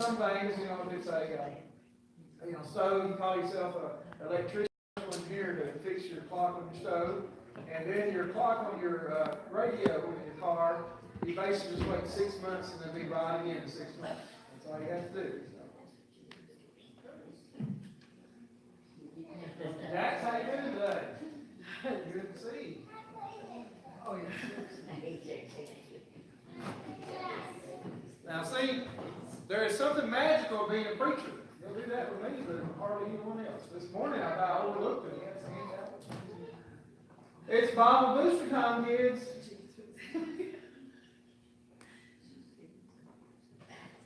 some things, if it's a stove, you call yourself an electrician here to fix your clock on your stove, and then your clock on your radio in your car, you basically just wait 6 months and then be right again in 6 months. That's all you have to do. That's how you do today. Good to see you. Oh, now see, there is something magical being a preacher. You'll do that with me, but hardly anyone else. This morning I about overlooked it. It's Bible booster time, kids.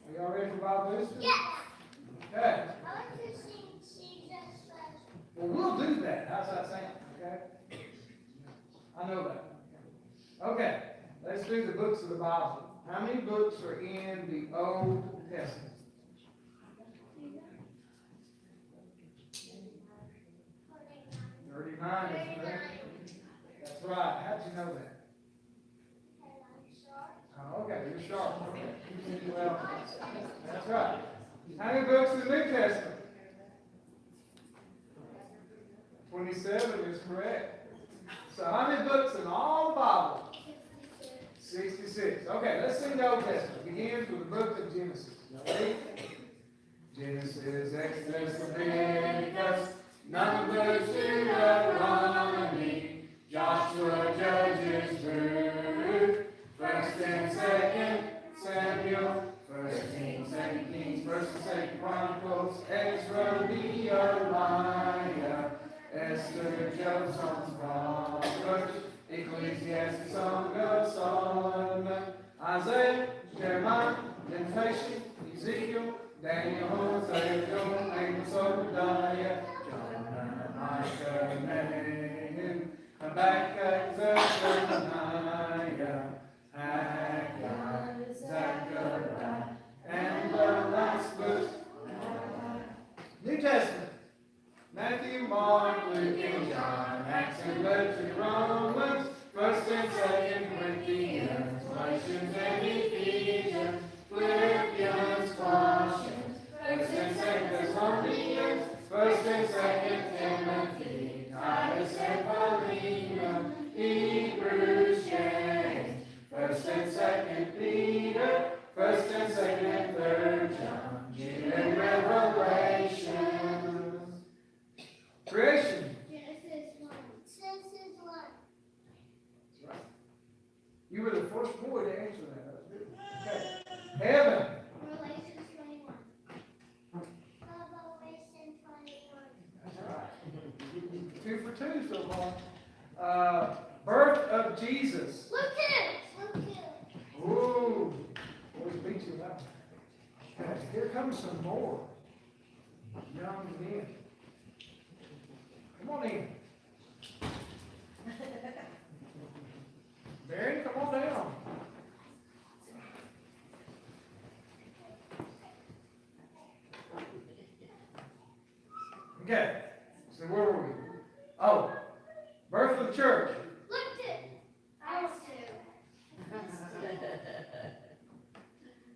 Are y'all ready for Bible booster? Yes. Okay. I want to sing Jesus first. Well, we'll do that. How's that sound? Okay. I know that. Okay. Let's do the books of the Bible. How many books are in the Old Testament? 39 is correct. That's right. How'd you know that? Oh, okay, you're sharp. Okay. Well, that's right. How many books in the New Testament? 27 is correct. So how many books in all the Bible? 66. Okay, let's sing the Old Testament. Begins with the book of Genesis. Ready? Genesis, Exodus, Leviticus, Numbers, Deuteronomy, Joshua, Judges, Ruth, 1st and 2nd Samuel, 1st Kings, 2nd Kings, 1st and 2nd Chronicles, Ezra, Nehemiah, Esther, Job, Psalms, Proverbs, Ecclesiastes, Song of Solomon, Isaiah, Jeremiah, Lamentations, Ezekiel, Daniel, Hosea, Joel, Amos, Obadiah, Jonah, Micah, Nahum, Habakkuk, Zephaniah, Haggai, Zechariah, and the last book, New Testament, Matthew, Mark, Luke, and John, Acts and Letters, Romans, 1st and 2nd Corinthians, Galatians and Ephesians, Philippians, Colossians, 1st and 2nd Thessalonians, 1st and 2nd Timothy, Titus and Philemon, Hebrews, James, 1st and 2nd Peter, 1st and 2nd and 3rd John, Jude and Revelation. Creation. Genesis 1. Genesis 1. That's right. You were the first boy to answer that. That's good. Okay. Heaven. Revelation 21. Revelation 21. That's right. 2 for 2 so far. Birth of Jesus. Luke 2. Luke 2. Ooh. Always beat you up. Okay. Here comes some more. Young men. Come on in. Barry, come on down. Okay. So where were we? Oh, birth of the church. Luke 2. Acts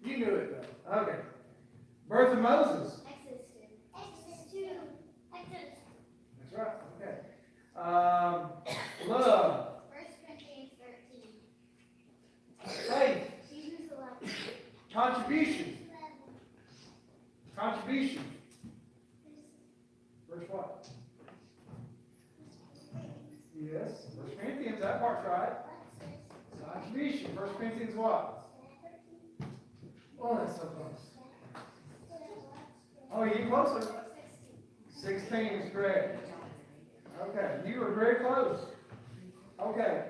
2. You knew it though. Okay. Birth of Moses. Exodus 2. Exodus 2. Exodus. That's right. Okay. Love. 1 Corinthians 13. Faith. Hebrews 11. Contribution. Contribution. Verse what? Yes. 1 Corinthians, that part's right. Contribution. 1 Corinthians what? Oh, that's so close. Oh, you closer. 16 is correct. Okay, you were very close. Okay.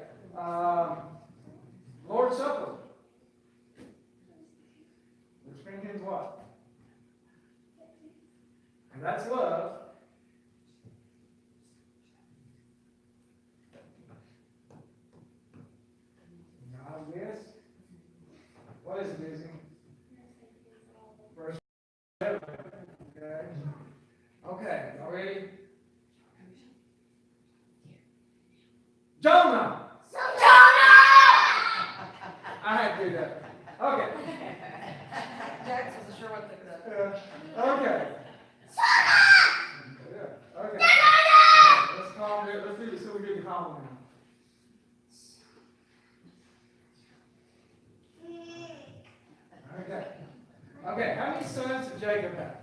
Lord's Supper. 1 Corinthians what? And that's love. I guess. What is it, Disney? Verse 7. Okay. Okay, y'all ready? Jonah! I had to do that. Okay. Jax wasn't sure what Okay. Yeah, okay. Let's calm it. Let's do this so we get calm now. Okay. Okay, how many sons did Jacob have?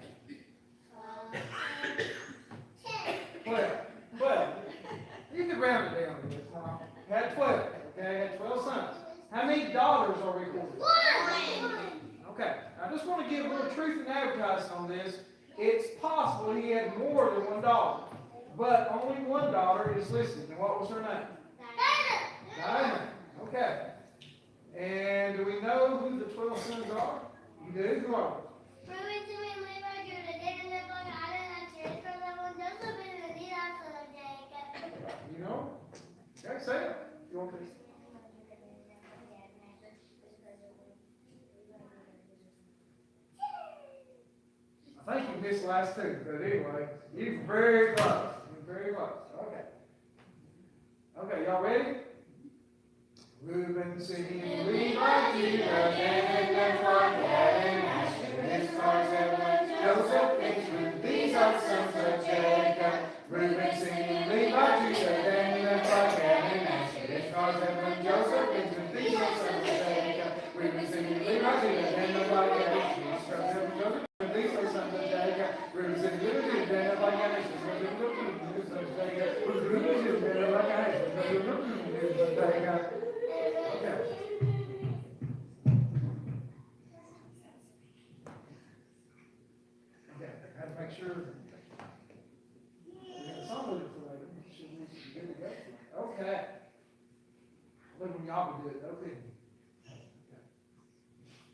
12. 12. You can round it down a bit. He had 12. Okay, he had 12 sons. How many daughters are recorded? Okay, I just want to give a little truth and advertising on this. It's possible he had more than one daughter, but only one daughter is listed. And what was her name? Dinah. Okay. And do we know who the 12 sons are? You do? Who are they? You know? Okay, say it. You want to? I think you missed the last two, but anyway, you're very close. You're very close. Okay. Okay, y'all ready? Reuben singing, Levi, Judah, Dan, Naphtali, Gad, and Asher, Issachar, Zebulun, Joseph, Benjamin. These are the sons of Jacob. Reuben singing, Levi, Judah, Dan, Naphtali, Gad, and Asher, Issachar, Zebulun, Joseph, Benjamin. These are the sons of Jacob. Reuben singing, Levi, Judah, Dan, Naphtali, Gad, and Asher, Issachar, Zebulun, Joseph. These are the sons of Jacob. Reuben singing, Levi, Judah, Dan, Naphtali, Gad, and Asher, Issachar, Zebulun, make sure we got some of it for later. Should we be good to go? Okay. Look when y'all will do it. Okay.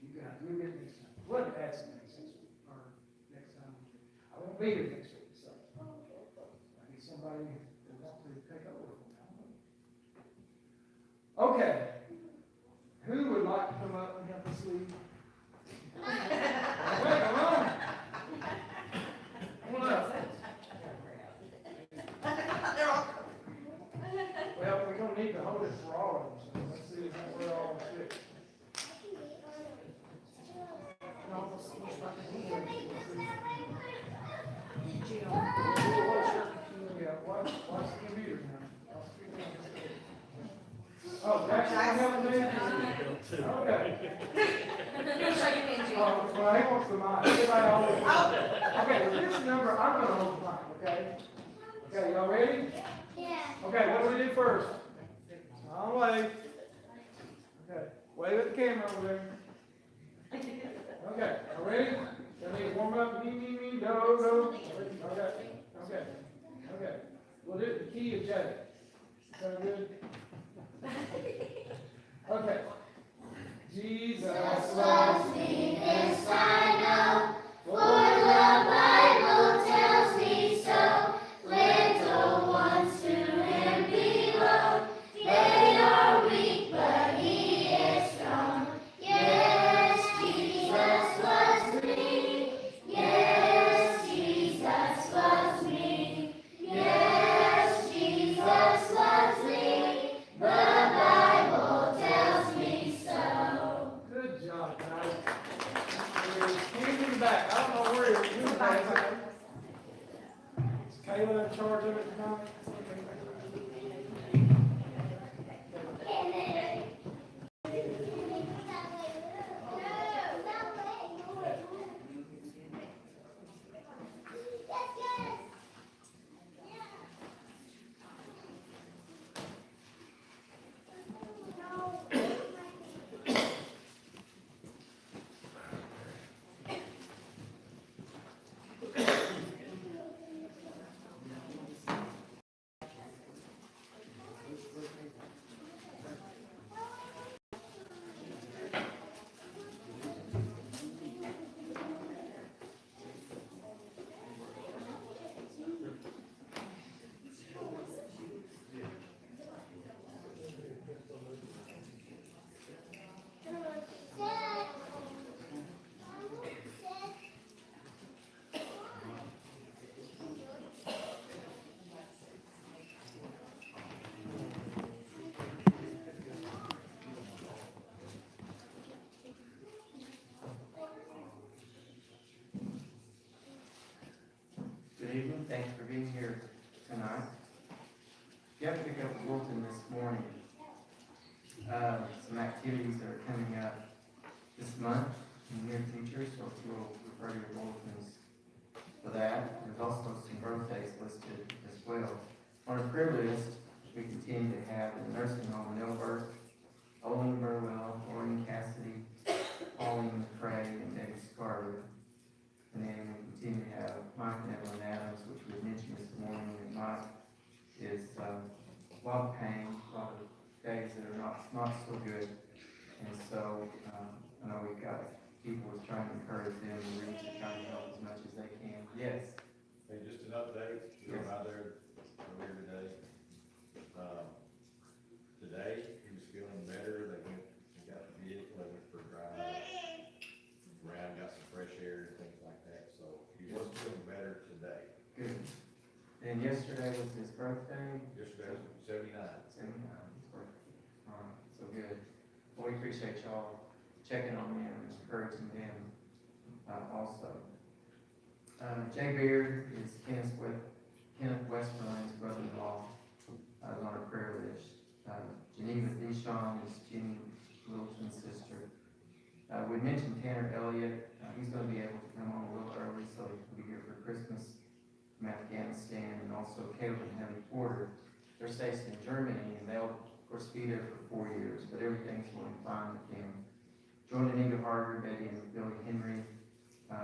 You guys, we'll get next time. What ask next week or next time? I won't be here next week, so I need somebody that wants to take over from now. Okay. Who would like to come up and help us lead? Wait, come on. Well, we're going to need to hold it for all of them, so let's see if we're all fit. Yeah, watch the computer now. Oh, that's not helping me? Okay. Well, he wants the mic. Everybody always wants. Okay, with this number, I'm going to hold the mic, okay? Okay, y'all ready? Yeah. Okay, what do we do first? I'll wave. Okay, wave at the camera over there. Okay, all ready? Let me warm up. Me, do, do. Okay. We'll do it the key of J. So good. Okay. Jesus loves me, this I know, for the Bible tells me so. Little ones to him belong, they are weak, but he is strong. Yes, Jesus loves me. Yes, Jesus loves me. Yes, Jesus loves me. The Bible tells me so. Good job, guys. He's in the back. I don't know where he's in the back. Is Kayla in charge of it tonight? evening. Thanks for being here tonight. If you have to pick up the bulletin this morning, some activities that are coming up this month in the near future, so if you'll refer to your bulletins for that. There's also some birthdays listed as well. On our prayer list, we continue to have the nursing home in Elbert, Olin Burwell, Maureen Cassidy, Pauline McCray, and Debbie Scarlett. And then we continue to have Mike and Evelyn Adams, which we mentioned this morning, and Mike is a lot of pain, a lot of days that are not so good. And so, I know we've got people who's trying to encourage them to reach and try to help as much as they can. Yes? Hey, just an update, drove out there earlier today. Today, he was feeling better, they went and got the vehicle, they went for a drive around, got some fresh air and things like that, so he was feeling better today. Good. And yesterday was his birthday? Yesterday was 79. 79, his birthday. All right, so good. Well, we appreciate y'all checking on them and encouraging them, also. Jay Beard is Kenneth Westmoreland's brother-in-law, is on our prayer list. Geneva Dishon is Jenny Littleton's sister. We mentioned Tanner Elliott. He's going to be able to come on a little early, so he can be here for Christmas from Afghanistan. And also Caleb and Heather Porter. They're stationed in Germany, and they'll, of course, be there for 4 years, but everything's going fine with them. Jordan and Anita Harder, Betty and Billy Henry,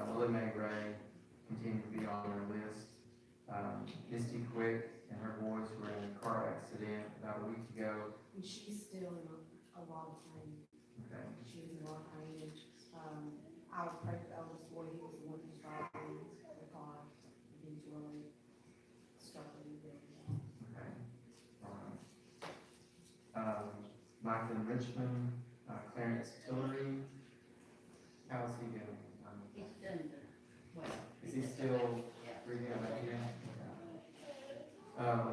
Willie Mae Ray continue to be on our list. Misty Quick and her boys were in a car accident about a week ago. And she's still in a lot of pain. Okay. She was in a lot of pain. I would pray for the eldest boy. He was the one who's driving the car. He's really struggling with it. Okay. All right. Michael Richmond, Clarence Tillery. How's he doing? He's done well. Is he still breathing out like that?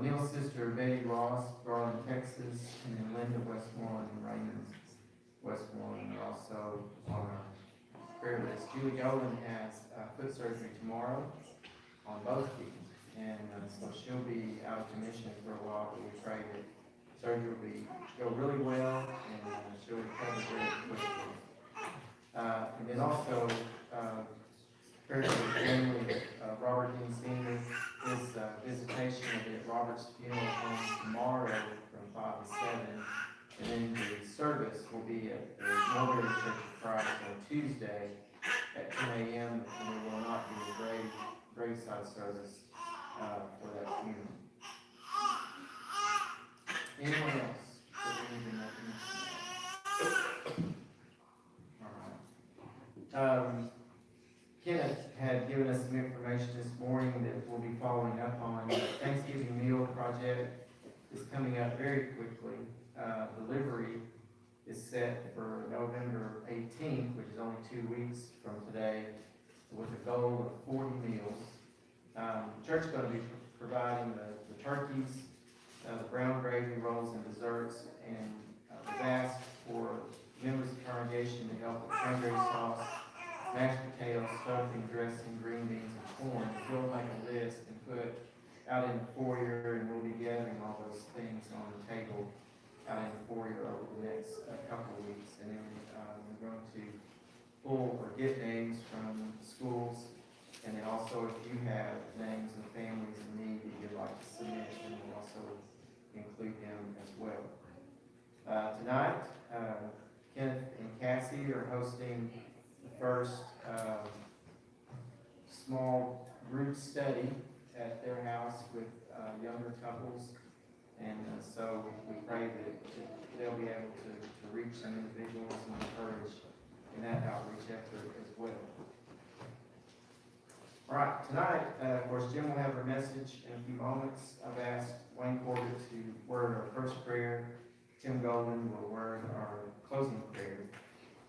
Neil's sister Betty Ross, Garland, Texas, and then Linda Westmoreland and Raymond Westmoreland are also on our prayer list. Julie Dolan has foot surgery tomorrow on both feet, and so she'll be out of commission for a while, but we pray that surgery will go really well, and she'll recover very quickly. And then also, prayers for the family of Robert Dean Sr. His visitation will be at Robert's funeral home tomorrow from 5 to 7. And then the service will be at the Mulberry Church of Christ on Tuesday at 10 a.m. And there will not be a graveside service for that funeral. Anyone else that we need to mention? All right. Kenneth had given us some information this morning that we'll be following up on. The Thanksgiving meal project is coming up very quickly. Delivery is set for November 18th, which is only 2 weeks from today, with a goal of 40 meals. The church is going to be providing the turkeys, the brown gravy rolls and desserts, and we've asked for members of the congregation to help with cranberry sauce, mashed potatoes, stuffing, dressing, green beans, and corn. We'll make a list and put out in the foyer, and we'll be gathering all those things on the table out in the foyer over the next couple of weeks. And then we're going to pull or get names from schools, and then also if you have names of families in need that you'd like to submit, then we'll also include them as well. Tonight, Kenneth and Cassie are hosting first small group study at their house with younger couples, and so we pray that they'll be able to reach some individuals and encourage in that outreach effort as well. All right, tonight, of course, Jim will have her message in a few moments. I've asked Wayne Corbett to word our first prayer. Tim Golden will word our closing prayer.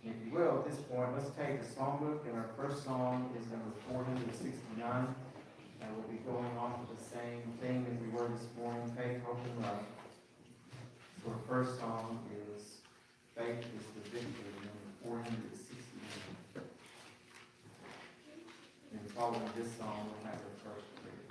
If you will, at this point, let's take the songbook, and our first song is number 469. And we'll be going off of the same theme as we were this morning, Faith, Hope, and Love. So our first song is Faith is the Victory, number 469. And following this song, we'll have our first prayer.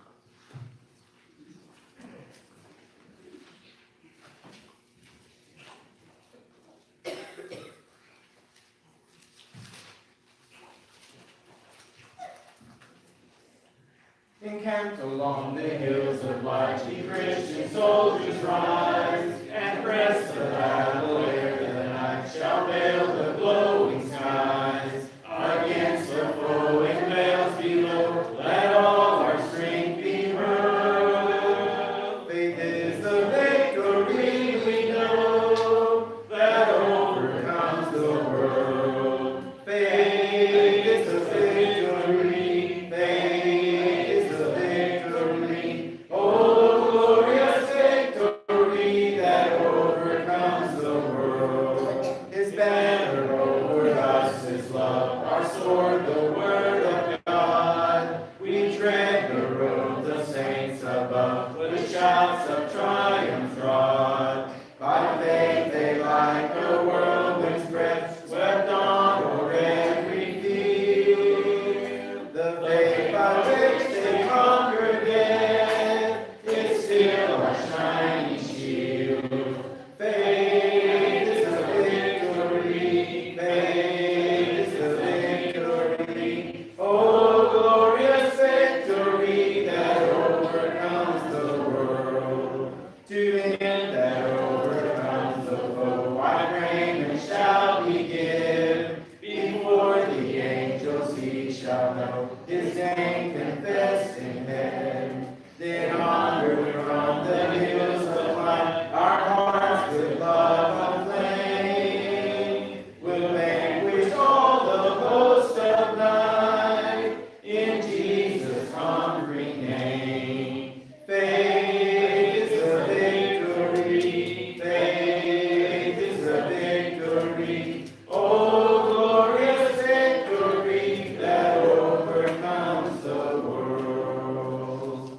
Encamped along the hills of light, ye Christian soldiers rise, and press the battle ere the night shall veil the glowing skies. Against the foe in vales below, let all our strength be hurled. Faith is the victory we know, that overcomes the world. Faith is the victory, faith is the victory. Oh, glorious victory that overcomes the world. His banner over us is love, our sword the word of God. We tread the road the saints above, with shouts of triumph trod. By faith they like the whirlwind's breath, swept on o'er every field. The faith by which they conquer death is still our shining shield. Faith is the victory, faith is the victory. Oh, glorious victory that overcomes the world. To him that overcomes the foe, wide raiment shall be given. Before the angels he shall know his name confessed in heaven. Then onward from the hills of light, our hearts with love aflame, will vanquish all the host of night in Jesus' conquering name. Faith is the victory, faith is the victory. Oh, glorious victory that overcomes the world.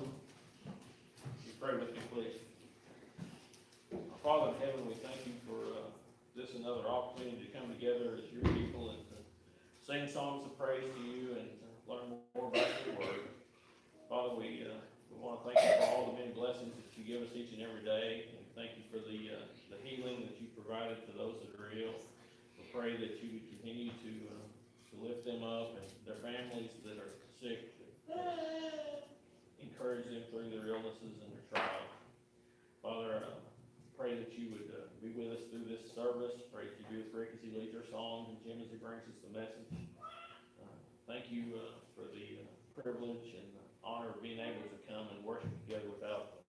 Pray with me, please. Our Father in heaven, we thank you for this another opportunity to come together as your people and to sing songs of praise to you and learn more about your word. Father, we want to thank you for all the many blessings that you give us each and every day, and thank you for the healing that you provided to those that are ill. We pray that you would continue to lift them up and their families that are sick. Encourage them through their illnesses and their trials. Father, pray that you would be with us through this service. Pray that you be with Rick as he leads our songs and Jim as he brings us the message. Thank you for the privilege and the honor of being able to come and worship together without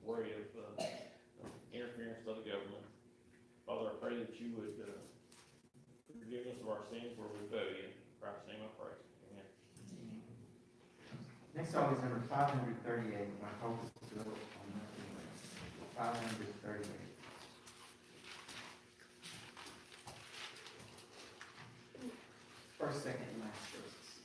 worry of interference by the government. Father, I pray that you would forgive us of our sins where we fail you. In Christ's name I pray. Amen. Next song is number 538. My hope is built on nothing less. 538. First, second, and last verses.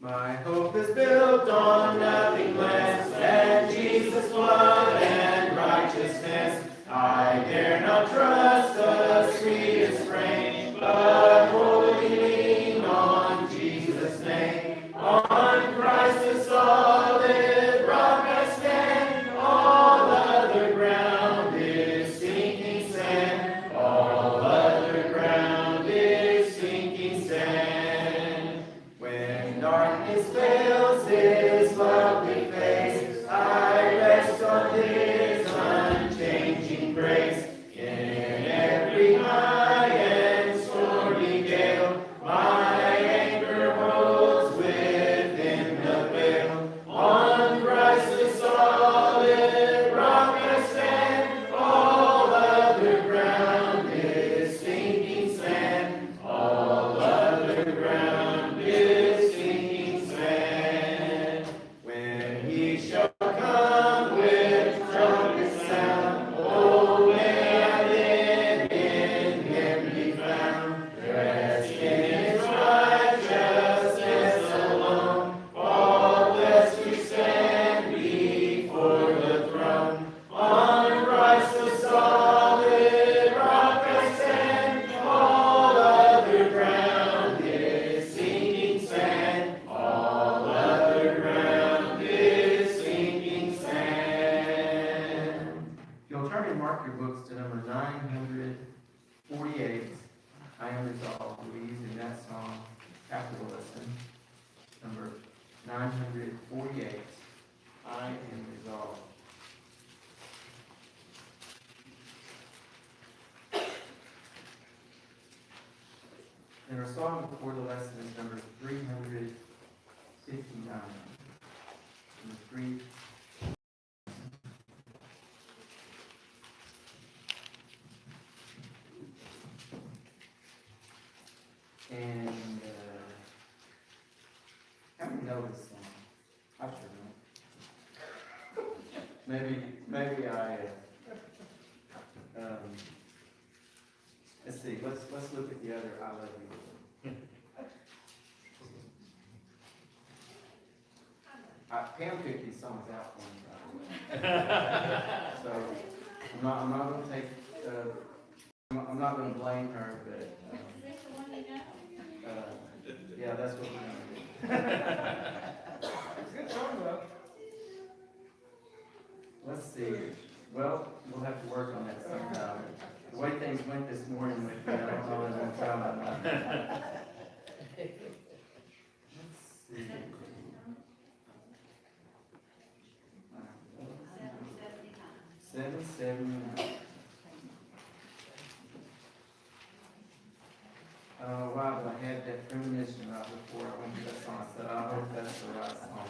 My hope is built on nothing less than Jesus' blood and righteousness. I dare not trust the sweetest frame, but wholly lean on Jesus' name. On Christ the solid rock I stand, all other ground is sinking sand, all other ground is sinking sand. When darkness veils his lovely face, I rest on his unchanging grace. In every high and stormy gale, my anchor holds within the veil. On Christ the solid rock I stand, all other ground is sinking sand, all other ground is sinking sand. When he shall come with trumpet sound, oh, may I then in him be found, dressed in his righteousness alone, faultless to stand before the throne. On Christ the solid rock I stand, all other ground is sinking sand, all other ground is sinking sand. If you'll turn and mark your books to number 948, I am resolved. We'll be using that song after the lesson. Number 948. I am resolved. And our song before the lesson is number 359. Number 3. And, how many know this song? I sure don't. Maybe I, let's see, let's look at the other I Love You. Pam picked these songs out for me, by the way. So, I'm not gonna take, I'm not gonna blame her, but, Is this the one you know? yeah, that's what we're gonna do. It's a good song though. Let's see, well, we'll have to work on that sometime. The way things went this morning with me, I don't know if I'm trying to. Let's see. 779. Wow, I had that premonition right before I went to that song, so I hope that's the right song.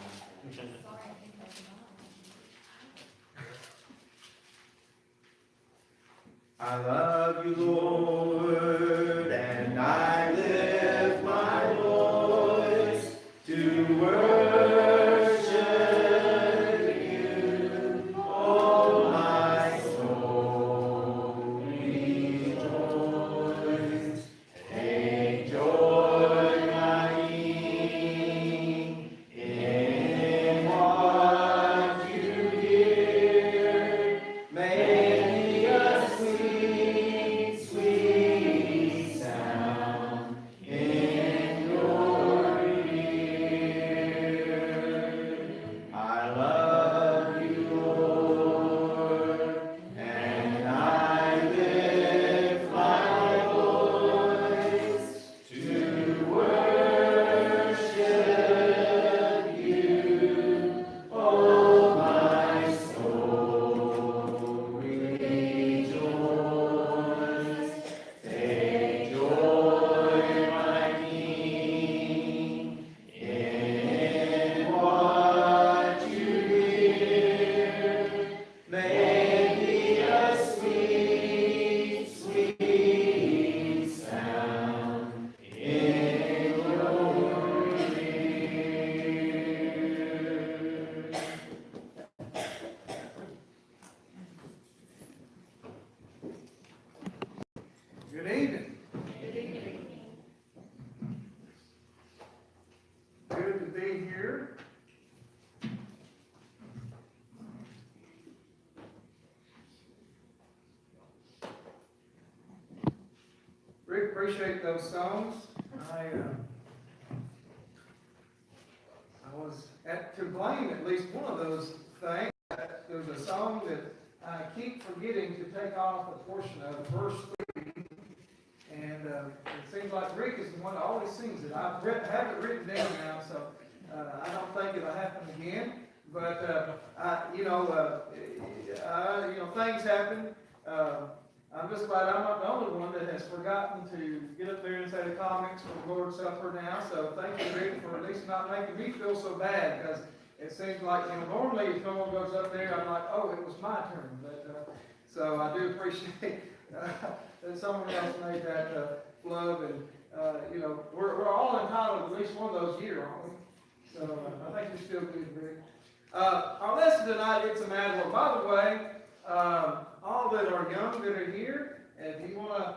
I love you, Lord, and I lift my voice to worship you, oh my soul, rejoice. Take joy, my King, in what you hear. Make me a sweet, sweet sound in your ear. I love you, Lord, and I lift my voice to worship you, oh my soul, rejoice. Take joy, my King, in what you hear. Make me a sweet, sweet sound in your ear. Good evening. Good to be here. Rick, appreciate those songs. I was to blame at least one of those things. There's a song that I keep forgetting to take off a portion of, verse 3. And it seems like Rick is the one that always sings it. I have it written down now, so I don't think it'll happen again. But things happen. I'm just glad I'm not the only one that has forgotten to get up there and say the comments for the Lord's Supper now. So thank you, Rick, for at least not making me feel so bad, because it seems like, normally if someone goes up there, I'm like, oh, it was my turn. But so I do appreciate that someone else made that flub, and we're all entitled to at least one of those a year, aren't we? So I think you're still good, Rick. Our lesson tonight, it's a matter of, by the way, all that are young that are here, if you want to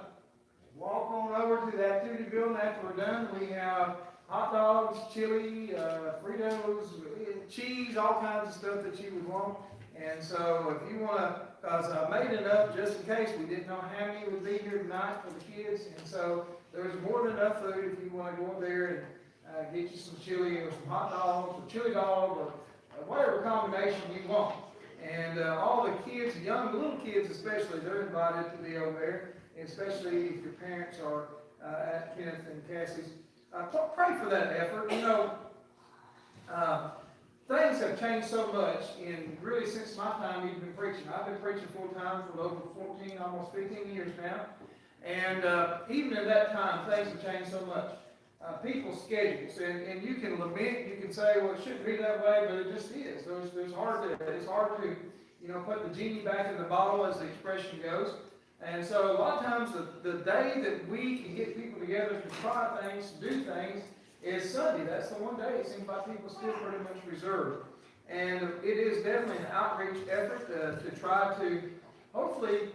walk on over to the activity building after we're done, we have hot dogs, chili, Fritos, cheese, all kinds of stuff that you would want. And so if you want to, because I made it up just in case, we didn't know how many would be here tonight for the kids, and so there's more than enough food if you want to go over there and get you some chili or some hot dogs or chili dog or whatever combination you want. And all the kids, the little kids especially, they're invited to be over there, especially if your parents are at Kenneth and Cassie's. Pray for that effort. Things have changed so much in really since my time even been preaching. I've been preaching full time for over 14, almost 15 years now. And even in that time, things have changed so much. People's schedules, and you can lament, you can say, well, it shouldn't be that way, but it just is. It's hard to, put the genie back in the bottle, as the expression goes. And so a lot of times the day that we can get people together to try things, to do things, is Sunday. That's the one day it seems like people still pretty much reserve. And it is definitely an outreach effort to try to hopefully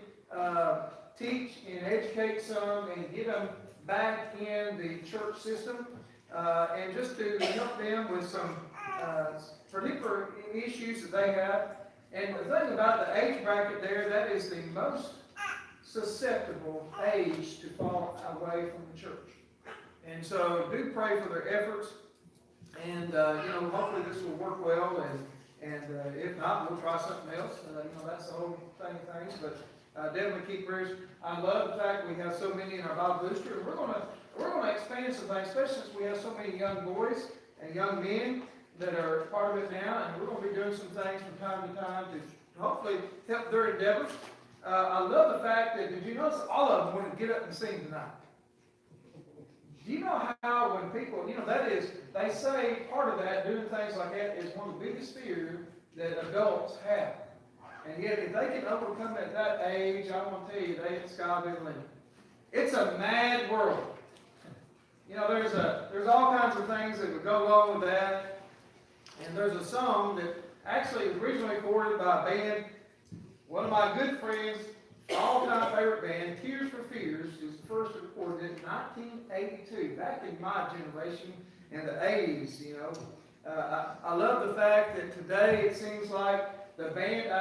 teach and educate some and get them back in the church system, and just to help them with some particular issues that they have. And the thing about the age bracket there, that is the most susceptible age to fall away from the church. And so do pray for their efforts, and hopefully this will work well, and if not, we'll try something else. That's the whole thing of things, but definitely keep prayers. I love the fact we have so many in our Bible booster, and we're gonna expand some things, especially since we have so many young boys and young men that are part of it now, and we're gonna be doing some things from time to time to hopefully help their endeavors. I love the fact that, did you notice all of them want to get up and sing tonight? Do you know how when people, that is, they say part of that, doing things like that, is one of the biggest fears that adults have. And yet, if they can overcome it at that age, I want to tell you, the sky's the limit. It's a mad world. There's all kinds of things that would go along with that. And there's a song that actually was originally recorded by a band, one of my good friends, all-time favorite band, Tears for Fears, is the first recorded in 1982, back in my generation, in the 80s, I love the fact that today it seems like the band,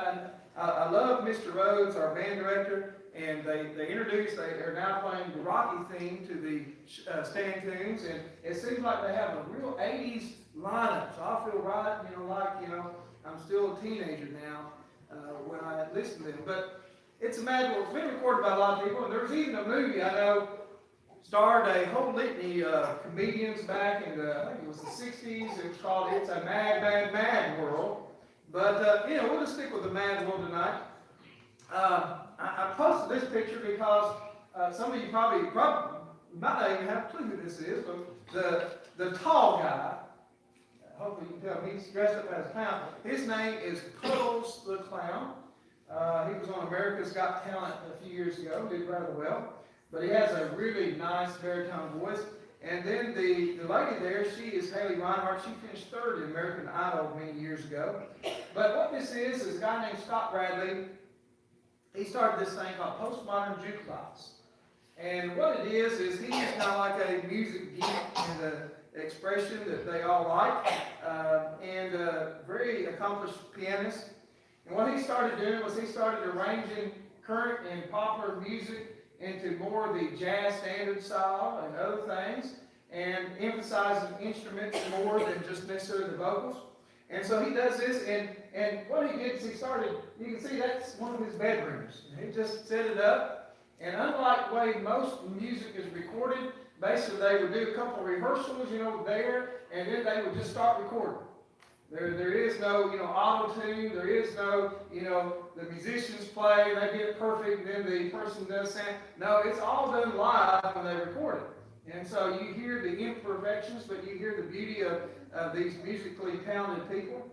I love Mr. Rhodes, our band director, and they are now playing the Rocky theme to the stand tunes, and it seems like they have a real 80s lineup, so I feel right, I'm still a teenager now when I listen to them, but it's a mad world. It's been recorded by a lot of people, and there's even a movie I know starred a whole litany of comedians back in I think it was the 60s. It was called It's a Mad, Mad, Mad World. But, we'll just stick with the mad world tonight. I posted this picture because some of you probably might not even have a clue who this is, but the tall guy, hopefully you can tell he's dressed up as a clown. His name is Puddles the Clown. He was on America's Got Talent a few years ago, did rather well. But he has a really nice baritone voice. And then the lady there, she is Haley Reinhart. She finished third in American Idol many years ago. But what this is a guy named Scott Bradley. He started this thing called Postmodern Jukebox. And what it is he's kind of like a music geek in the expression that they all like, and a very accomplished pianist. And what he started doing was he started arranging current and popular music into more of the jazz standard style and other things, and emphasizing instruments more than just necessarily the vocals. And so he does this, and what he did is he started, you can see that's one of his bedrooms. And he just set it up, and unlike the way most music is recorded, basically they would do a couple of rehearsals, there, and then they would just start recording. There is no, auto-tune, there is no, the musicians play, they get it perfect, and then the person does sound. No, it's all done live when they record it. And so you hear the imperfections, but you hear the beauty of these musically talented people.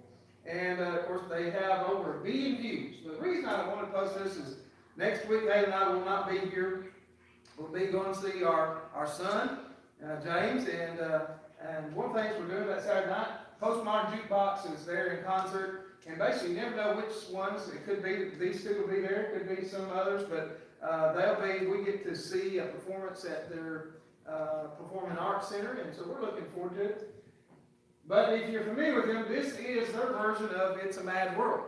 And of course, they have over 1 billion views. The reason I want to post this is next week, Haley and I will not be here. We'll be going to see our son, James, and one of the things we're doing that Saturday night, Postmodern Jukebox is there in concert, and basically you never know which ones. It could be these two will be there, it could be some others, but we get to see a performance at their Performing Arts Center, and so we're looking forward to it. But if you're familiar with them, this is their version of It's a Mad World.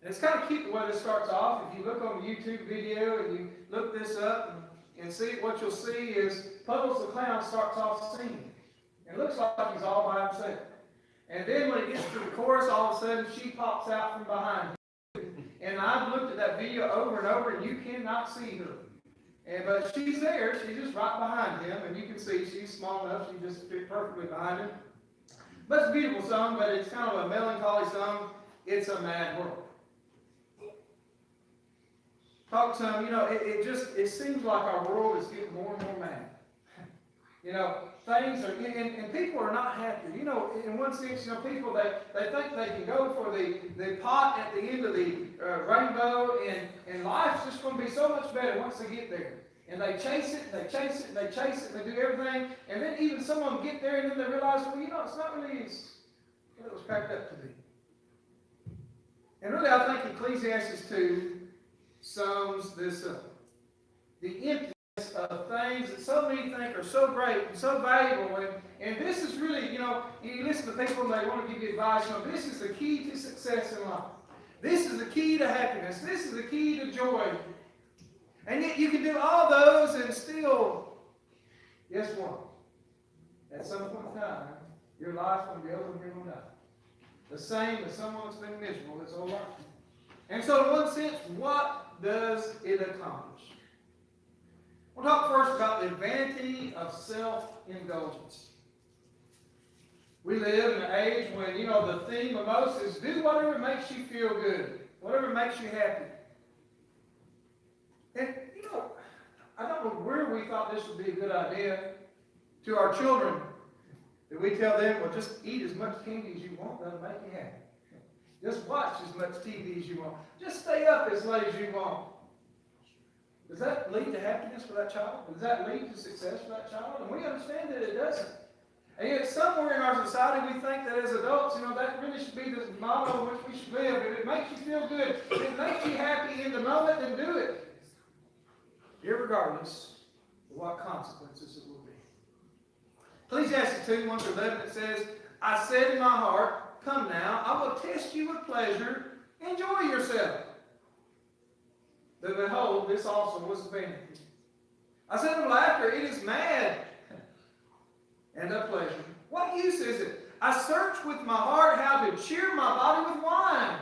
And it's kind of cute the way this starts off. If you look on the YouTube video and you look this up and see it, what you'll see is Puddles the Clown starts off singing. It looks like he's all by himself. And then when it gets to the chorus, all of a sudden she pops out from behind him. And I've looked at that video over and over, and you cannot see her. But she's there, she's just right behind him, and you can see she's small enough, she just fit perfectly behind him. But it's a beautiful song, but it's kind of a melancholy song. It's a mad world. Talk to them, it seems like our world is getting more and more mad. Things are, and people are not happy. In one sense, people, they think they can go for the pot at the end of the rainbow, and life's just going to be so much better once they get there. And they chase it, and they chase it, and they chase it, and they do everything. And then even some of them get there, and then they realize, well, it's not really as what it was cracked up to be. And really, I think Ecclesiastes 2 sums this up. The emptiness of things that so many think are so great and so valuable. And this is really, you listen to people and they want to give you advice. This is the key to success in life. This is the key to happiness. This is the key to joy. And yet you can do all those and still, guess what? At some point in time, your life's going to be over and you're going to die. The same as someone that's been miserable his whole life. And so in one sense, what does it accomplish? We'll talk first about the vanity of self-indulgence. We live in an age when, the theme of most is do whatever makes you feel good, whatever makes you happy. And, I don't know where we thought this would be a good idea. To our children, that we tell them, well, just eat as much candy as you want, that'll make you happy. Just watch as much TV as you want. Just stay up as late as you want. Does that lead to happiness for that child? Does that lead to success for that child? And we understand that it doesn't. And yet somewhere in our society we think that as adults, that really should be the model in which we should live. If it makes you feel good, if it makes you happy in the moment, then do it. Irregardless of what consequences it will be. Ecclesiastes 2, 1-11, it says, I said in my heart, come now, I will test you with pleasure, enjoy yourself. But behold, this also was vanity. I said of laughter, it is mad, and of pleasure. What use is it? I search with my heart how to cheer my body with wine.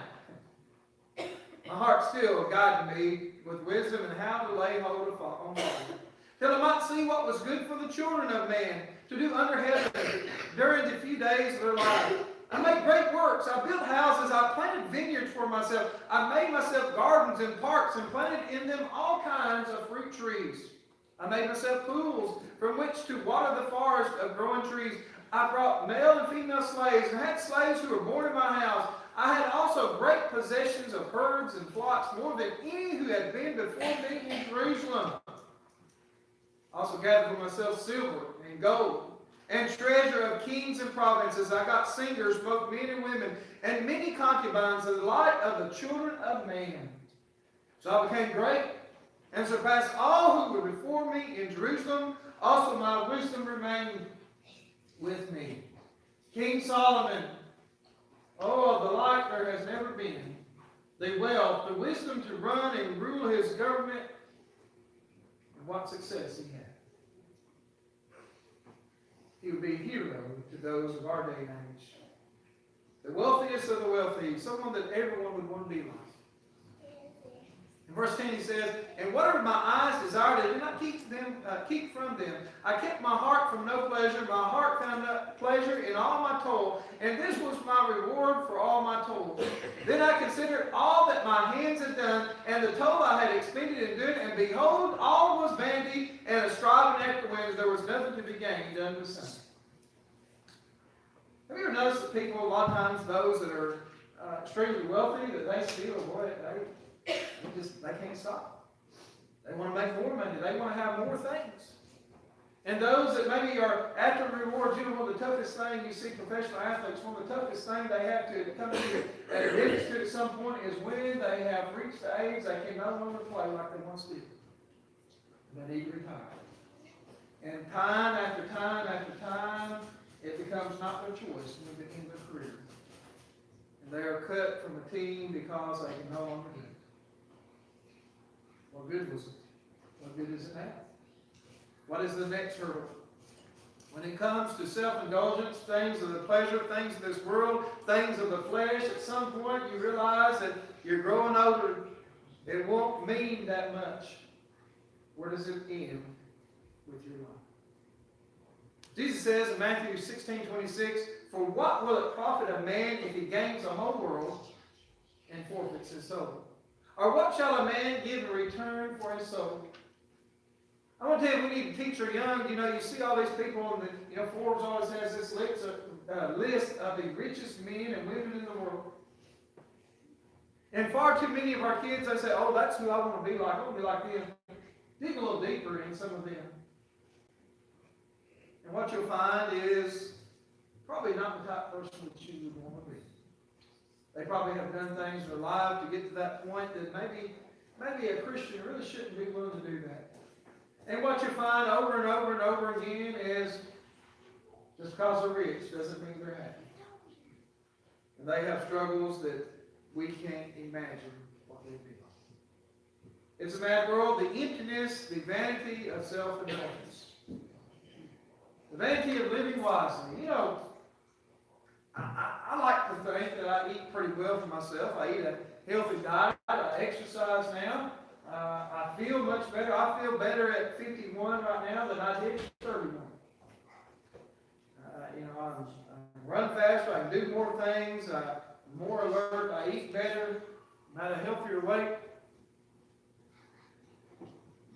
My heart still guided me with wisdom and how to lay hold on life, till I might see what was good for the children of man, to do under heaven during the few days of their life. I made great works. I built houses. I planted vineyards for myself. I made myself gardens and parks and planted in them all kinds of fruit trees. I made myself pools from which to water the forest of growing trees. I brought male and female slaves and had slaves who were born in my house. I had also great possessions of herds and flocks, more than any who had been before me in Jerusalem. I also gathered for myself silver and gold and treasure of kings and provinces. I got singers, both men and women, and many concubines, the delight of the children of man. So I became great and surpassed all who were before me in Jerusalem. Also my wisdom remained with me. King Solomon, the like there has never been. The wealth, the wisdom to run and rule his government, and what success he had. He would be a hero to those of our day and age. The wealthiest of the wealthy, someone that everyone would want to be like. In verse 10 he says, and whatever my eyes desired, I did not keep from them. I kept my heart from no pleasure. My heart found no pleasure in all my toil, and this was my reward for all my toil. Then I considered all that my hands had done, and the toil I had expended in doing, and behold, all was vanity and a striving after winds. There was nothing to be gained under the sun. Have you ever noticed that people, a lot of times, those that are extremely wealthy, that they feel, boy, they can't stop. They want to make more money. They want to have more things. And those that maybe are after rewards, one of the toughest things you see professional athletes, one of the toughest things they have to come to that admits to at some point is when they have reached the age they can no longer play like they once did. They need to retire. And time after time after time, it becomes not their choice in their career. And they are cut from a team because they can no longer do it. What good was it? What good is it now? What is the next hurdle? When it comes to self-indulgence, things of the pleasure, things of this world, things of the flesh, at some point you realize that you're growing older. It won't mean that much. Where does it end with your life? Jesus says in Matthew 16:26, "For what will it profit a man if he gains the whole world and forfeits his soul? Or what shall a man give in return for his soul?" I want to tell you, we need to teach our young. You see all these people, and Forbes always has this list of the richest men and women in the world. And far too many of our kids, they say, "Oh, that's who I want to be like. I want to be like them." Dig a little deeper in some of them. And what you'll find is probably not the type of person that you would want to be. They probably have done things in their life to get to that point that maybe a Christian really shouldn't be willing to do that. And what you find over and over and over again is just because they're rich doesn't mean they're happy. And they have struggles that we can't imagine what they'd be like. It's a mad world, the emptiness, the vanity of self-indulgence. The vanity of living wisely. I like to think that I eat pretty well for myself. I eat a healthy diet. I exercise now. I feel much better. I feel better at 51 right now than I did at 31. I run faster. I can do more things. I'm more alert. I eat better. I'm at a healthier weight.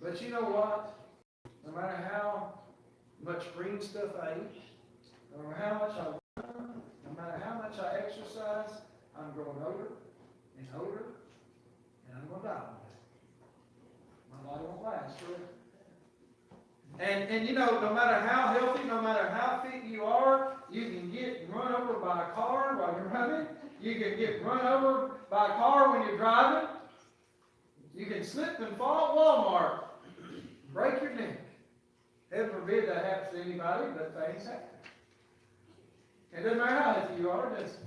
But you know what? No matter how much green stuff I eat, no matter how much I run, no matter how much I exercise, I'm growing older and older, and I'm going to die one day. My body won't last forever. And no matter how healthy, no matter how fit you are, you can get run over by a car while you're running. You can get run over by a car when you're driving. You can slip and fall at Walmart, break your neck. Heaven forbid that happens to anybody, but things happen. It doesn't matter how healthy you are, does it?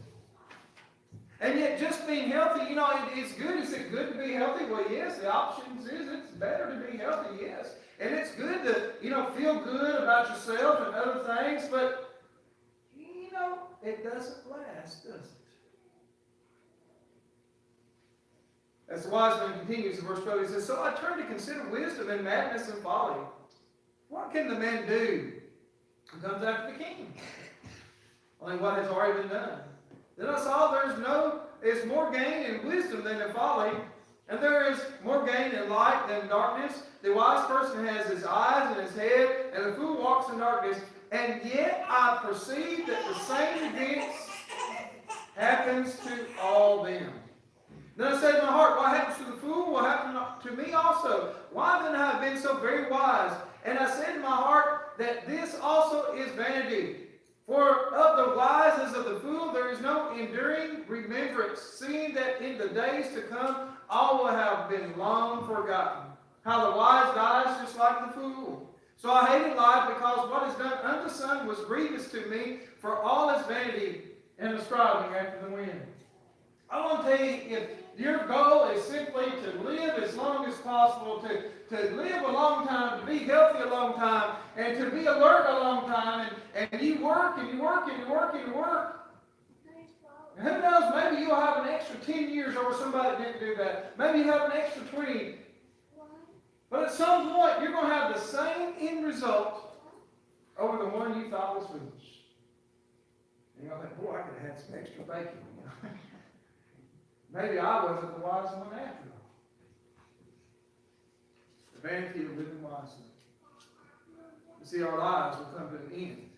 And yet, just being healthy, it's good. Is it good to be healthy? Well, yes, the options is it's better to be healthy, yes. And it's good to, feel good about yourself and other things, but, it doesn't last, does it? As the wise man continues in verse 12, he says, "So I turned to consider wisdom and madness and folly. What can the man do who comes after the king? Only what has already been done. Then I saw there's more gain in wisdom than in folly, and there is more gain in light than in darkness. The wise person has his eyes and his head, and the fool walks in darkness. And yet I perceive that the same events happens to all them. Then I said in my heart, what happens to the fool will happen to me also. Why then have I been so very wise? And I said in my heart that this also is vanity. For of the wise as of the fool there is no enduring remembrance, seeing that in the days to come all will have been long forgotten. How the wise dies just like the fool. So I hated life because what is done unto the Son was grievous to me, for all is vanity and the striving after the wind." I want to tell you, if your goal is simply to live as long as possible, to live a long time, to be healthy a long time, and to be alert a long time, and you work and you work and you work and you work, and who knows, maybe you'll have an extra 10 years over somebody that didn't do that. Maybe you have an extra 20. But at some point, you're going to have the same end result over the one you thought was foolish. And you're going to think, boy, I could have had some extra bacon. Maybe I wasn't the wise one after all. The vanity of living wisely. You see, our lives will come to an end.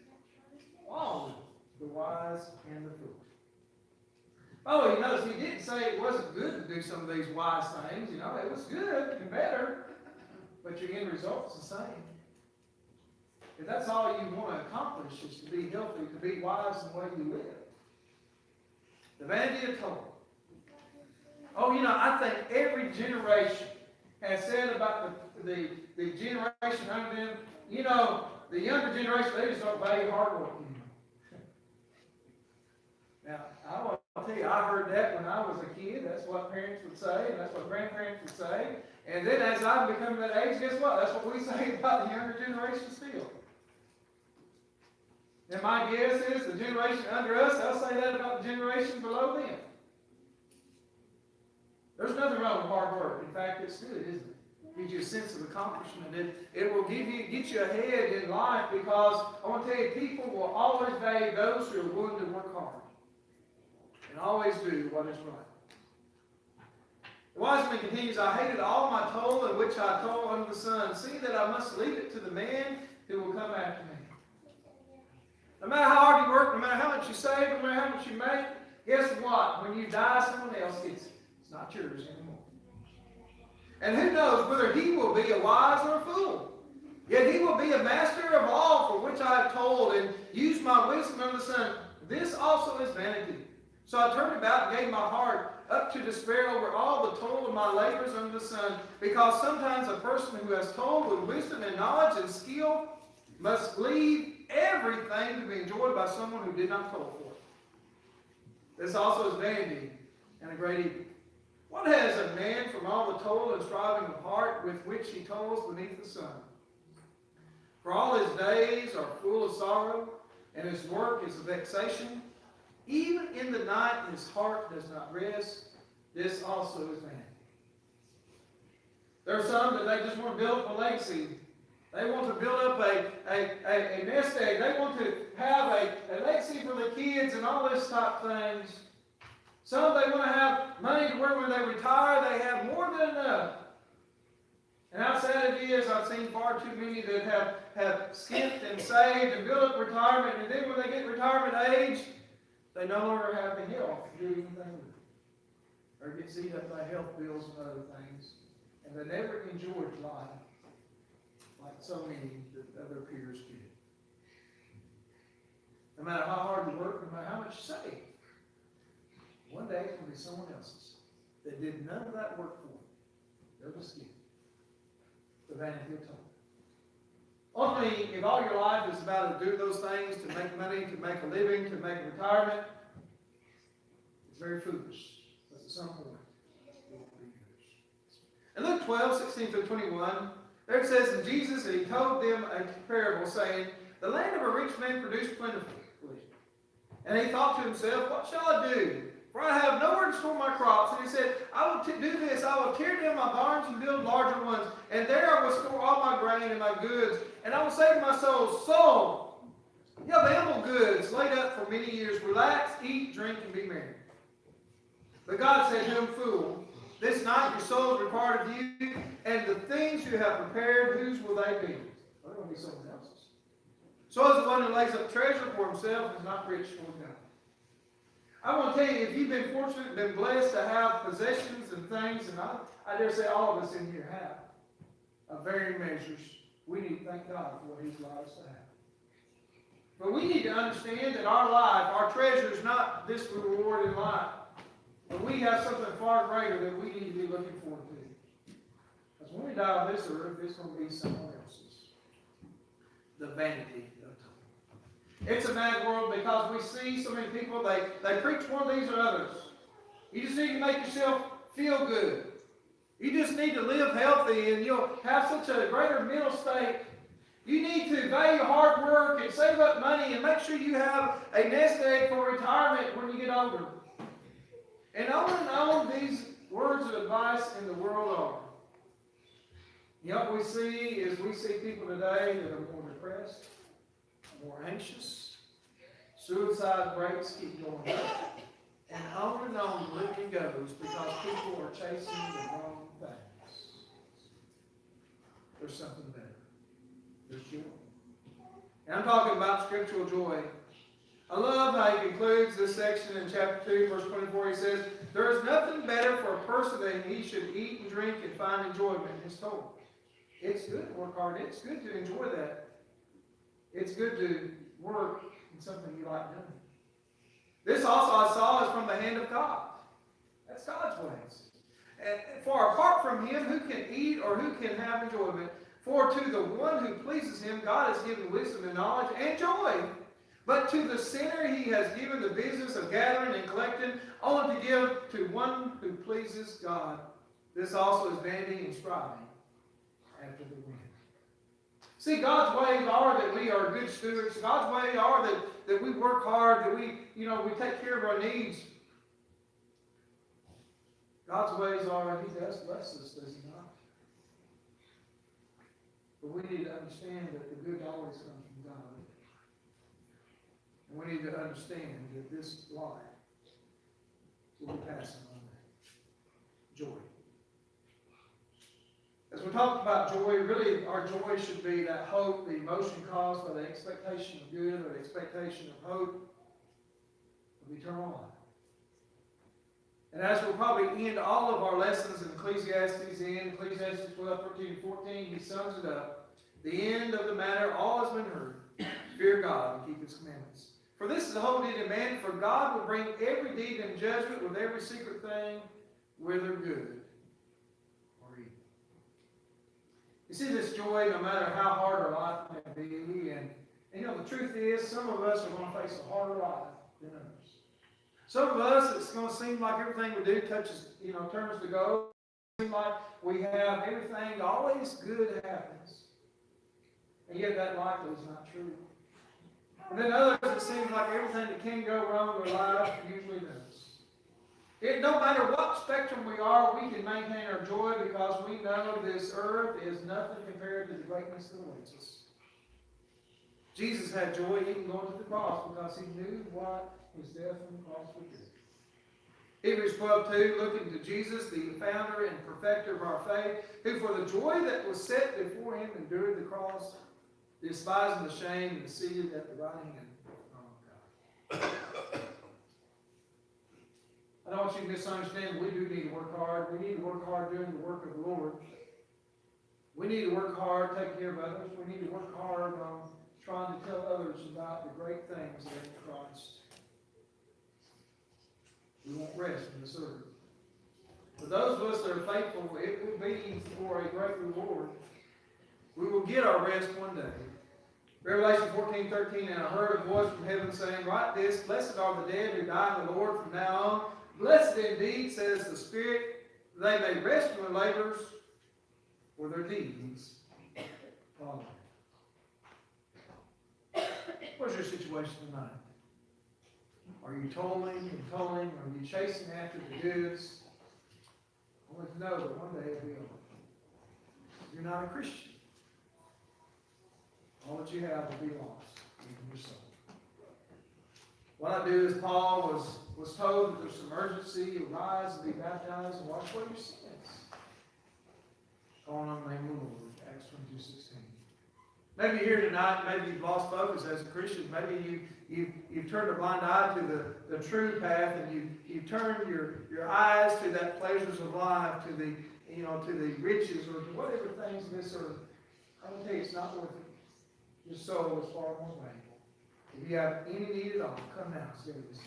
All of it, the wise and the fool. Oh, you notice he didn't say it wasn't good to do some of these wise things. It was good and better. But your end result's the same. If that's all you want to accomplish is to be healthy, to be wise in the way you live. The vanity of toil. Oh, I think every generation has said about the generation under them, the younger generation, they just don't value hard work anymore. Now, I want to tell you, I heard that when I was a kid. That's what parents would say, and that's what grandparents would say. And then as I've become that age, guess what? That's what we say about the younger generation still. And my guess is the generation under us, they'll say that about the generation below them. There's nothing wrong with hard work. In fact, it's good, isn't it? Gives you a sense of accomplishment. It will get you ahead in life, because I want to tell you, people will always value those who are willing to work hard and always do what is right. The wise man continues, I hated all my toil in which I toil under the sun, seeing that I must leave it to the man who will come after me. No matter how hard you work, no matter how much you save, no matter how much you make, guess what? When you die, someone else gets it. It's not yours anymore. And who knows whether he will be a wise or a fool. Yet he will be a master of all for which I have told, and used my wisdom under the sun. This also is vanity. So I turned about and gave my heart up to despair over all the toil of my labors under the sun, because sometimes a person who has toiled with wisdom and knowledge and skill must leave everything to be enjoyed by someone who did not toil for it. This also is vanity and a great evil. What has a man from all the toil and striving of heart with which he toils beneath the sun? For all his days are full of sorrow, and his work is a vexation. Even in the night his heart does not rest. This also is vanity. There are some that they just want to build up a legacy. They want to build up a nest egg. They want to have a legacy for the kids and all this type of things. Some, they want to have money to where when they retire, they have more than enough. And how sad it is, I've seen far too many that have skimped and saved and built up retirement, and then when they get retirement age, they no longer have the health to do anything with it. Or get eaten up by health bills and other things. And they never enjoyed life like so many of their peers did. No matter how hard you work, no matter how much you save, one day it will be someone else's that did none of that work for them. They're just given. The vanity of toil. Ultimately, if all your life is about to do those things, to make money, to make a living, to make a retirement, it's very foolish. But at some point, it won't be yours. In Luke 12, 16 through 21, there it says, and Jesus, and he told them a parable, saying, the land of a rich man produced plentifully. And he thought to himself, what shall I do? For I have nowhere to store my crops. And he said, I will do this. I will tear down my barns and build larger ones. And there I will store all my grain and my goods. And I will say to my soul, soul, you have ample goods laid up for many years. Relax, eat, drink, and be merry. But God said to him, fool, this night your soul is required of you, and the things you have prepared, whose will they be? Well, they're going to be someone else's. So is the one who lays up treasure for himself is not rich toward God. I want to tell you, if you've been fortunate, been blessed to have possessions and things, and I dare say all of us in here have, of varying measures, we need to thank God for what He's allowed us to have. But we need to understand that our life, our treasure is not this reward in life. But we have something far greater that we need to be looking forward to. Because when we die on this earth, it's going to be someone else's. The vanity of time. It's a mad world because we see so many people, they preach one of these or others. You just need to make yourself feel good. You just need to live healthy and you'll have such a greater mental state. You need to value hard work and save up money and make sure you have a nest egg for retirement when you get older. And on these words of advice in the world are. You know what we see is we see people today that are more depressed, more anxious. Suicide rates keep going up. And on the living goes because people are chasing the wrong things. There's something better. There's joy. And I'm talking about scriptural joy. I love how he concludes this section in chapter 2, verse 24. He says, there is nothing better for a person than he should eat and drink and find enjoyment in his toil. It's good to work hard. It's good to enjoy that. It's good to work in something you like doing. This also I saw is from the hand of God. That's God's ways. And for apart from him, who can eat or who can have enjoyment? For to the one who pleases him, God has given wisdom and knowledge and joy. But to the sinner he has given the business of gathering and collecting, only to give to one who pleases God. This also is vanity and striving after the wind. See, God's ways are that we are good stewards. God's ways are that we work hard, that we take care of our needs. God's ways are He does bless us, does He not? But we need to understand that the good always comes from God. And we need to understand that this life will be passing on. Joy. As we talked about joy, really our joy should be that hope, the emotion caused by the expectation of good or the expectation of hope of eternal life. And as we'll probably end all of our lessons in Ecclesiastes, Ecclesiastes 12, 13, and 14, he sums it up. The end of the matter, all has been heard. Fear God and keep his commandments. For this is the whole deed of man, for God will bring every deed in judgment with every secret thing, whether good or evil. You see this joy, no matter how hard our life may be, and you know, the truth is, some of us are going to face a harder life than others. Some of us, it's going to seem like everything we do touches, turns to gold. It seems like we have everything, always good happens. And yet that likely is not true. And then others, it seems like everything that can go wrong in their life usually does. No matter what spectrum we are, we can maintain our joy because we know this earth is nothing compared to the greatness that awaits us. Jesus had joy even going to the cross because he knew what his death on the cross would do. Hebrews 12:2, looking to Jesus, the founder and perfecter of our faith, who for the joy that was set before him endured the cross, despising the shame, and is seated at the right hand of God. I don't want you to misunderstand. We do need to work hard. We need to work hard doing the work of the Lord. We need to work hard taking care of others. We need to work hard on trying to tell others about the great things that are in Christ. We won't rest in this earth. For those of us that are faithful, it will be for a great reward. We will get our rest one day. Revelation 14:13, and I heard a voice from heaven saying, write this, blessed are the dead who die in the Lord from now on. Blessed indeed, says the Spirit, they may rest from their labors, for their deeds follow. What's your situation tonight? Are you toiling and toiling? Are you chasing after the goods? Only to know that one day it'll be over. You're not a Christian. All that you have will be lost, even your soul. What I do is Paul was told that there's some urgency, arise and be baptized and wash away your sins. Calling on the name of the Lord, Acts 22:16. Maybe you're here tonight, maybe you've lost focus as a Christian, maybe you've turned a blind eye to the true path, and you've turned your eyes to that pleasures of life, to the riches or to whatever things of this earth. I will tell you, it's not worth it. Your soul is far more valuable. If you have any need at all, come now, stay with us.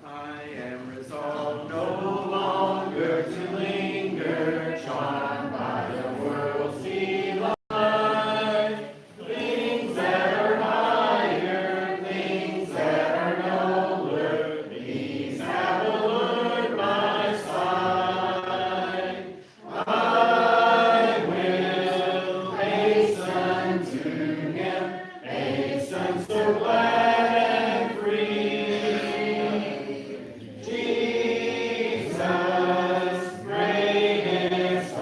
I am resolved no longer to linger, charmed by the world's delight. Things that are higher, things that are nobler, these have allured my sight. I will hasten to him, hasten so glad and free. Jesus, greatest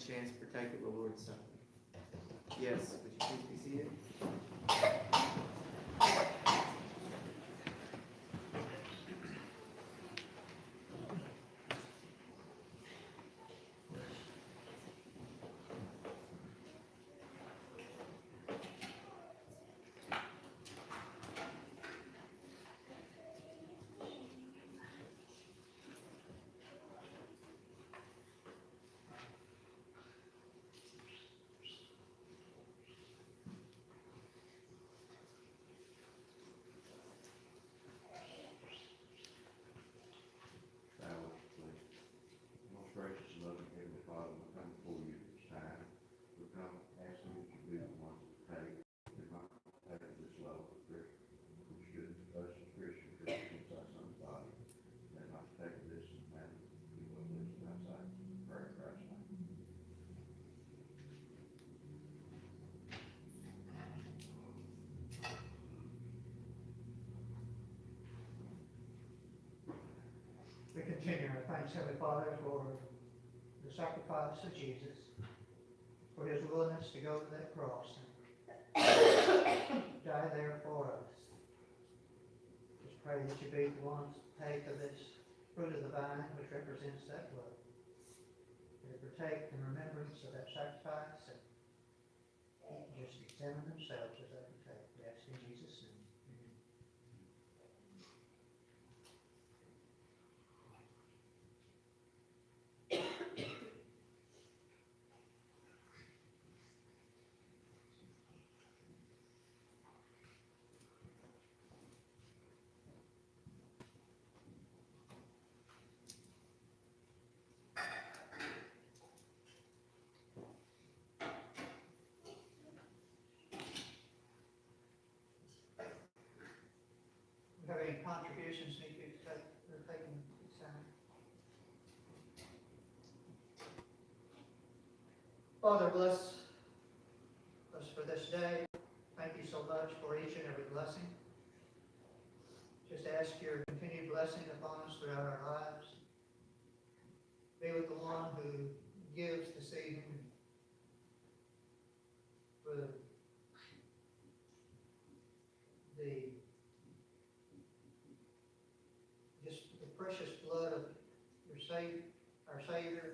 chance to partake of the Lord's Supper. Yes, would you please be seated? Most gracious and loving Heavenly Father, we come before you this time. We come asking that you be the one to take, and not take this love of Christian, which should us as Christians, Christians, our son's body, and not take this manner, we will live outside, pray in Christ's name. We continue our thanks, Heavenly Father, for the sacrifice of Jesus, for his willingness to go to that cross and die there for us. Just pray that you be the ones to take of this fruit of the vine, which represents that blood. They partake in remembrance of that sacrifice and just examine themselves as they partake. We ask in Jesus' name. Amen. Do you have any contributions need to be taken this time? Father, bless us for this day. Thank you so much for each and every blessing. Just ask your continued blessing upon us throughout our lives. Be with the one who gives this evening for the just the precious blood of your Savior, our Savior,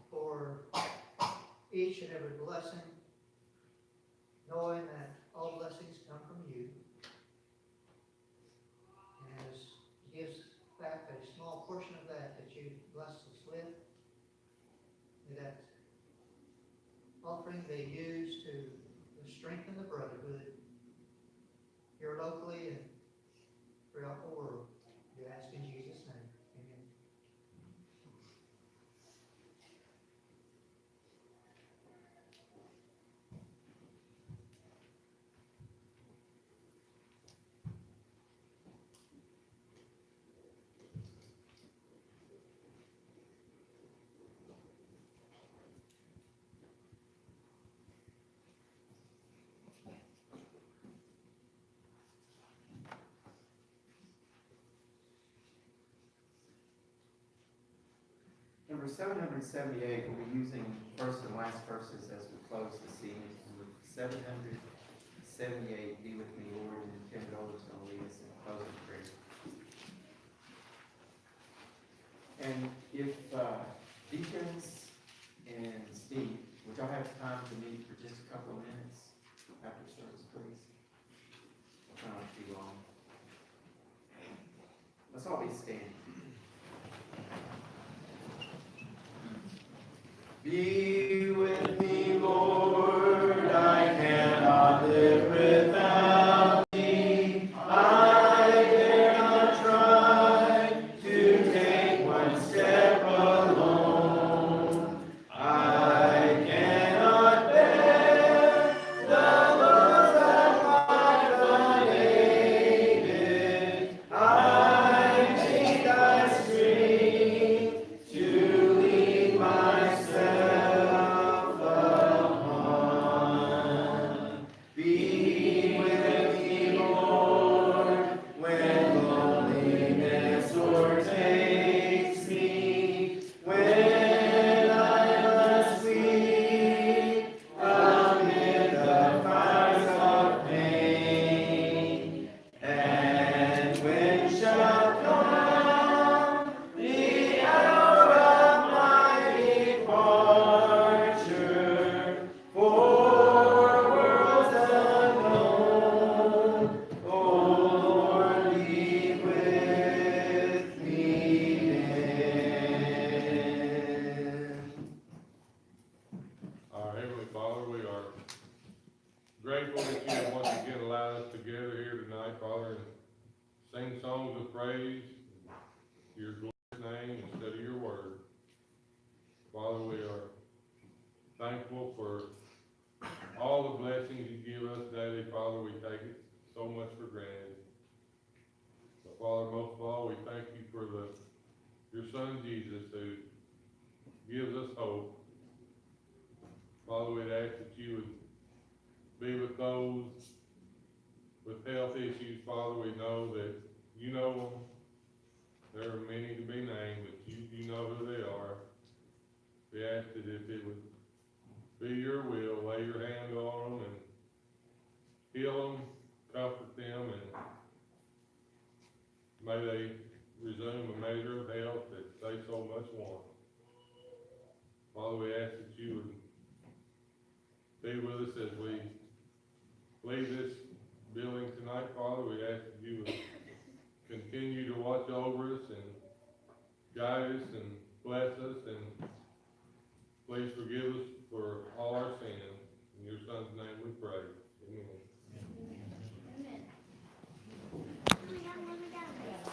for each and every blessing, knowing that all blessings come from you, and as gives back a small portion of that you bless us with, may that offering be used to strengthen the brotherhood here locally and throughout the world. We ask in Jesus' name. Amen. Number 778, we'll be using first and last verses as we close this evening. Number 778, be with me, Lord, and Tim Golders going to lead us in closing prayer. And if Deacons and Steve, would y'all have time to meet for just a couple of minutes after service, please? I'll try not to be long. Let's all be standing. Be with me, Lord, I cannot live without thee. I dare not try to take one step alone. I cannot bear the load that life unaided. I need thy strength to lead myself. shall come, the hour of my departure, for worlds unknown. O Lord, be with me then. Our Heavenly Father, we are grateful that you have once again allowed us to gather here tonight, Father, and sing songs of praise to your glorious name instead of your word. Father, we are thankful for all the blessings you give us daily, Father. We take it so much for granted. But Father, most of all, we thank you for your Son Jesus, who gives us hope. Father, we'd ask that you would be with those with health issues, Father. We know that you know them. There are many to be named, but you know who they are. We ask that if it would be your will, lay your hand on them and heal them, comfort them, and may they resume a measure of health that they so much want. Father, we ask that you would be with us as we leave this building tonight, Father. We ask that you would continue to watch over us and guide us and bless us, and please forgive us for all